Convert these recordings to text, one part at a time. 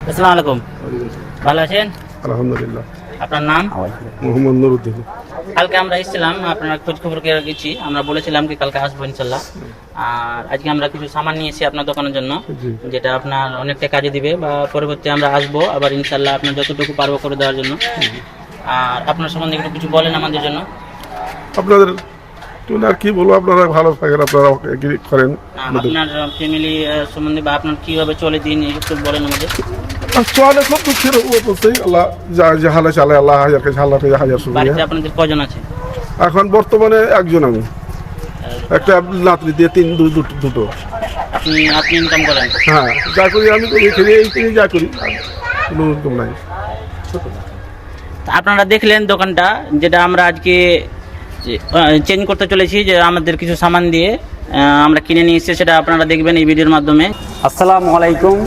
আসসালামু আলাইকুম। ভালো আছেন? আলহামদুলিল্লাহ। আপনার নাম? মোহাম্মদ নুরুদ্দিন। কালকে আমরা এসেছিলাম, আপনার খোঁজ খবর গেছি, আমরা বলেছিলাম কি কালকে আসবো ইনশাল্লাহ। আর আজকে আমরা কিছু সামান নিয়ে এসেছি আপনার দোকানের জন্য, জি। যেটা আপনার অনেকটা কাজে দিবে, বা পরবর্তী আমরা আসবো আবার ইনশাল্লাহ আপনার যতটুকু পারবো করে দেওয়ার জন্য। আর আপনার সম্বন্ধে একটু কিছু বলেন আমাদের জন্য। আপনাদের আর কি বলবো, আপনারা ভালো থাকেন, আপনারা এগ্রি করেন। আপনার ফ্যামিলি সম্বন্ধে বা আপনার কিভাবে চলে দিন একটু বলেন আমাদের। চলে সব দুঃখের অবস্থায়, আল্লাহ যা হালে চালে, আল্লাহ হাজার কাছে আল্লাহ হাজার বাড়িতে শুকরিয়া। আপনাদের কজন আছে? এখন বর্তমানে একজন, আমি একটা নাতনি দিয়ে দুটো। আপনি ইনকাম করেন? হ্যাঁ, যা করি আমি করি, এখানে এইখানে যা করি, কোনো ইনকাম নাই। আপনারা দেখলেন দোকানটা, যেটা আমরা আজকে চেঞ্জ করতে চলেছি, যে আমাদের কিছু সামান দিয়ে আমরা কিনে নিয়ে এসেছি, সেটা আপনারা দেখবেন এই ভিডিওর মাধ্যমে। আসসালামু আলাইকুম।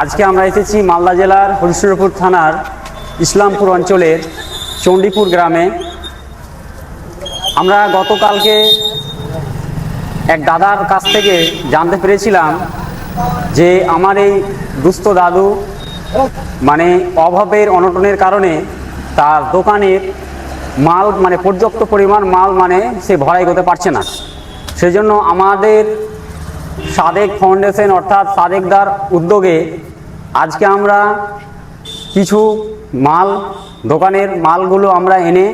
আজকে আমরা এসেছি মালদা জেলার হরিশ্চন্দ্রপুর থানার ইসলামপুর অঞ্চলের চণ্ডীপুর গ্রামে। আমরা গতকালকে এক দাদার কাছ থেকে জানতে পেরেছিলাম যে আমার এই দুস্থ দাদু মানে অভাবের অনটনের কারণে তার দোকানের মাল মানে পর্যাপ্ত পরিমাণ মাল মানে সে ভরাই করতে পারছে না। সেজন্য আমাদের সাদেক ফাউন্ডেশন অর্থাৎ সাদেকদার উদ্যোগে আজকে আমরা কিছু মাল, দোকানের মালগুলো আমরা এনে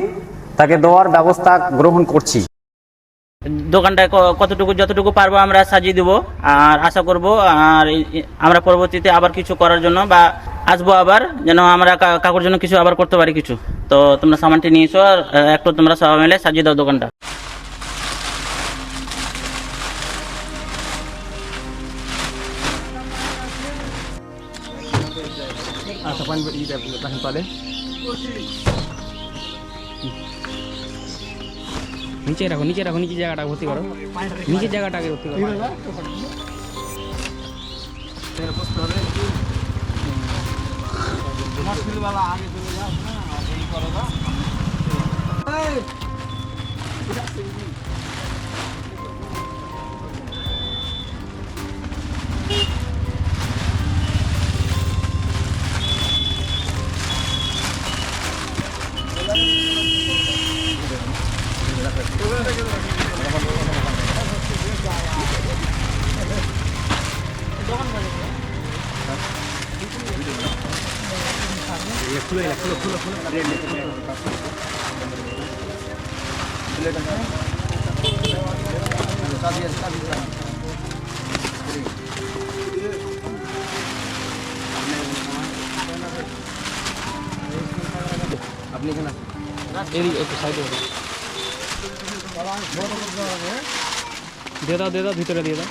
তাকে দেওয়ার ব্যবস্থা গ্রহণ করছি। দোকানটায় কতটুকু যতটুকু পারবো আমরা সাজিয়ে দেবো, আর আশা করব আর আমরা পরবর্তীতে আবার কিছু করার জন্য বা আসবো আবার, যেন আমরা কাকুর জন্য কিছু আবার করতে পারি কিছু। তো তোমরা সামানটি নিয়ে এসো, আর একটু তোমরা সবাই মিলে সাজিয়ে দাও দোকানটা। নিচে রাখো, নিচে রাখো, নিচে জায়গাটা ভর্তি করো, নিচের জায়গাটাকে ভর্তি করো। আপনি এখানে একটু সাইডে দিয়ে দাও, দিয়ে দাও, ভিতরে দিয়ে দাও।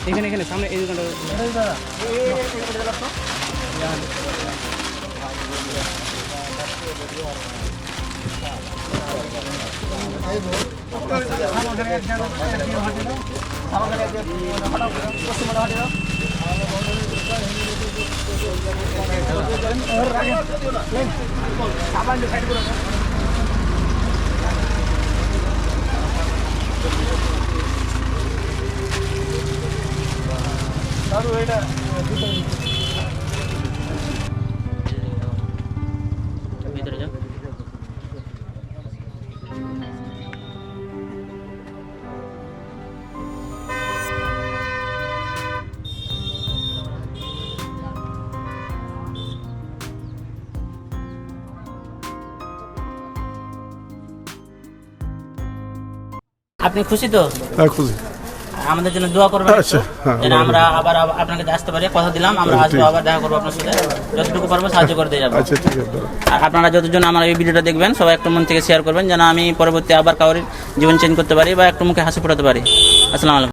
এখানে এখানে সামনে এই দোকানটা ভিতরে যাও। আপনি খুশি তো? হ্যাঁ, খুশি। আমাদের জন্য দোয়া করবেন আচ্ছা, হ্যাঁ, যেন আমরা আবার আপনাকে আসতে পারি। কথা দিলাম আমরা আসবো, আবার দেখা করবো আপনার সাথে, যতটুকু পারবো সাহায্য করে দিয়ে যাবো। আচ্ছা, ঠিক আছে। আর আপনারা যতজন আমার এই ভিডিওটা দেখবেন সবাই একটু মন থেকে শেয়ার করবেন, যেন আমি পরবর্তী আবার কারোর জীবন চেঞ্জ করতে পারি বা একটু মুখে হাসি ফোটাতে পারি। আসসালামু আলাইকুম।